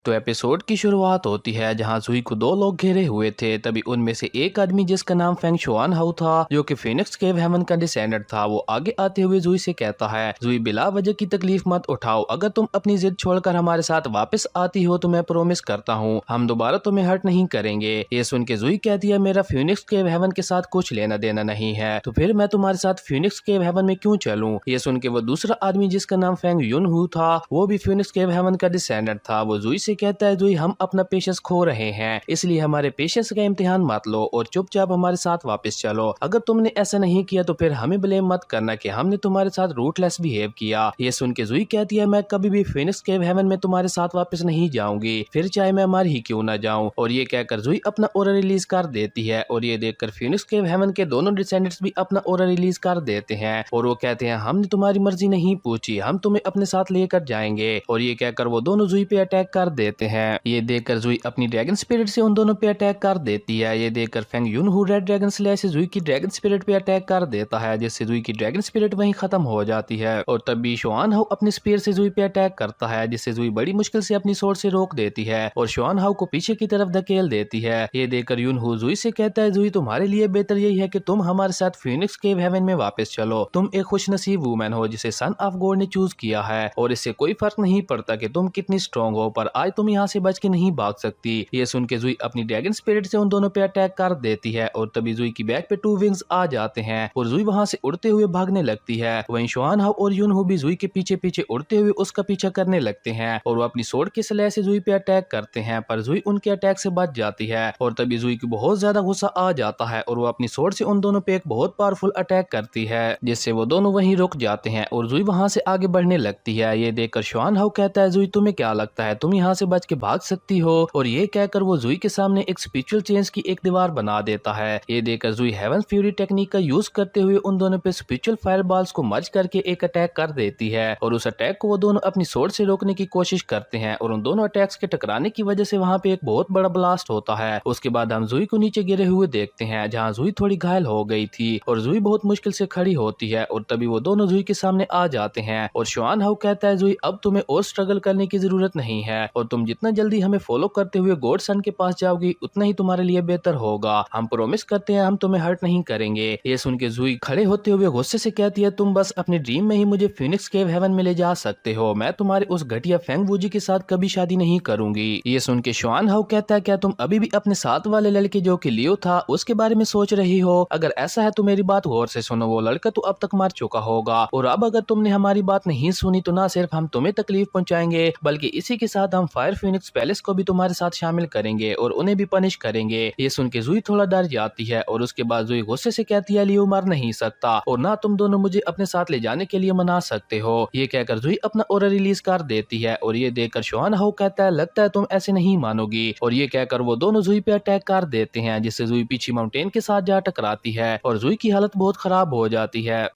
तो एपिसोड की शुरुआत होती है जहां जुई को दो लोग घेरे हुए थे। तभी उनमें से एक आदमी जिसका नाम फेंग शुआन हाउ था, जो कि फिनिक्स केव हेवन का डिसेंडेंट था, वो आगे आते हुए जुई से कहता है, जुई बिला वजह की तकलीफ मत उठाओ। अगर तुम अपनी जिद छोड़कर हमारे साथ वापस आती हो तो मैं प्रॉमिस करता हूँ हम दोबारा तुम्हें हर्ट नहीं करेंगे। ये सुन के जुई कहती है, मेरा फिनिक्स केव हेवन के साथ कुछ लेना देना नहीं है, तो फिर मैं तुम्हारे साथ फिनिक्स केव हेवन में क्यों चलूं। ये सुन के वो दूसरा आदमी जिसका नाम फेंग युन हु था, वो भी फिनिक्स केव हेवन का डिसेंडेंट था, वो जुई से कहता है, जुई हम अपना पेशेंस खो रहे हैं, इसलिए हमारे पेशेंस का इम्तिहान मत लो और चुपचाप हमारे साथ वापस चलो। अगर तुमने ऐसा नहीं किया तो फिर हमें ब्लेम मत करना कि हमने तुम्हारे साथ रूटलेस बिहेव किया। ये सुन के जुई कहती है, मैं कभी भी फिनिक्स केव हेवन में तुम्हारे साथ वापस नहीं जाऊंगी, फिर चाहे मैं मर ही क्यों ना जाऊं। और ये कहकर जुई अपना ऑरा रिलीज कर देती है और ये देखकर फिनिक्स केव हेवन के दोनों डिसेंडेंट्स भी अपना ऑरा रिलीज कर देते हैं और वो कहते हैं, हमने तुम्हारी मर्जी नहीं पूछी, हम तुम्हें अपने साथ लेकर जाएंगे। और ये कहकर वो दोनों जुई पे अटैक कर देते हैं। ये देखकर जुई अपनी ड्रैगन स्पिरिट से उन दोनों पे अटैक कर देती है। ये देखकर Feng Yun Hu red dragon slash से जुई की ड्रैगन स्पिरिट पे अटैक कर देता है, जिससे जुई की ड्रैगन स्पिरिट वहीं खत्म हो जाती है। और तभी शुआन हाउ अपनी स्पीयर से जुई पे अटैक करता है, जिससे जुई बड़ी मुश्किल से अपनी सोर्ड से रोक देती है और शुआन हाउ को पीछे की तरफ धकेल देती है। ये देखकर युन हु जुई से कहता है, जुई तुम्हारे लिए बेहतर यही है कि तुम हमारे साथ फिनिक्स केव हेवन में वापस चलो। तुम एक खुशनसीब वुमेन हो जिसे सन ऑफ गॉड ने चूज किया है और इससे कोई फर्क नहीं पड़ता कि तुम कितनी स्ट्रॉन्ग हो, पर आज तुम यहाँ से बच के नहीं भाग सकती। ये सुन के जुई अपनी ड्रैगन स्पिरिट से उन दोनों पे अटैक कर देती है और तभी जुई की बैक पे 2 विंग्स आ जाते हैं और जुई वहां से उड़ते हुए भागने लगती है। वहीं शुआन हाउ और युन हु भी जुई के पीछे पीछे उड़ते हुए उसका पीछा करने लगते हैं और वो अपनी सोर्ड के स्लैश से जुई पे अटैक करते हैं, पर जुई उनके अटैक से बच जाती है। और तभी जुई को बहुत ज्यादा गुस्सा आ जाता है और वो अपनी सोर्ड से उन दोनों पे एक बहुत पावरफुल अटैक करती है, जिससे वो दोनों वहीं रुक जाते हैं और जुई वहां से आगे बढ़ने लगती है। ये देखकर शुआन हाउ कहता है, जुई तुम्हें क्या लगता है तुम यहाँ से बच के भाग सकती हो। और ये कहकर वो जुई के सामने एक स्पिरिचुअल चेंज की एक दीवार बना देता है। ये देखकर जुई हेवन फ्यूरी टेक्निक का यूज करते हुए उन दोनों पे स्पिरिचुअल फायरबॉल्स को मर्ज करके एक अटैक कर देती है और उस अटैक को वो दोनों अपनी सोर्ड से रोकने की कोशिश करते हैं और उन दोनों अटैक्स के टकराने की वजह से वहां पे एक बहुत बड़ा ब्लास्ट होता है। उसके बाद हम जुई को नीचे गिरे हुए देखते हैं, जहाँ जुई थोड़ी घायल हो गई थी और जुई बहुत मुश्किल से खड़ी होती है और तभी वो दोनों जुई के सामने आ जाते हैं और शुआन हाउ कहता है, जुई अब तुम्हें और स्ट्रगल करने की जरूरत नहीं है और तुम जितना जल्दी हमें फॉलो करते हुए गॉड सन के पास जाओगी उतना ही तुम्हारे लिए बेहतर होगा। हम प्रॉमिस करते हैं हम तुम्हें हर्ट नहीं करेंगे। ये सुन के जुई खड़े होते हुए गुस्से से कहती है, तुम बस अपने ड्रीम में ही मुझे फिनिक्स केव हेवन में ले जा सकते हो, मैं तुम्हारे उस घटिया फेंग वूजी के साथ कभी शादी नहीं करूंगी। ये सुन के शुआन हाउ कहता है, क्या तुम अभी भी अपने साथ वाले लड़के जो कि लियो था उसके बारे में सोच रही हो? अगर ऐसा है तो मेरी बात गौर से सुनो, वो लड़का तो अब तक मर चुका होगा और अब अगर तुमने हमारी बात नहीं सुनी तो ना सिर्फ हम तुम्हें तकलीफ पहुंचाएंगे बल्कि इसी के साथ हम फायर फिनिक्स पैलेस को भी तुम्हारे साथ शामिल करेंगे और उन्हें भी पनिश करेंगे। ये सुन के जुई थोड़ा डर जाती है और उसके बाद जुई गुस्से से कहती है, लियो मर नहीं सकता और ना तुम दोनों मुझे अपने साथ ले जाने के लिए मना सकते हो। ये कहकर जुई अपना ऑरा रिलीज कर देती है और ये देखकर शुआन हाउ कहता है, लगता है तुम ऐसे नहीं मानोगी। और ये कहकर वो दोनों जुई पे अटैक कर देते हैं, जिससे जुई पीछे माउंटेन के साथ जा टकराती है और जुई की हालत बहुत खराब हो जाती है।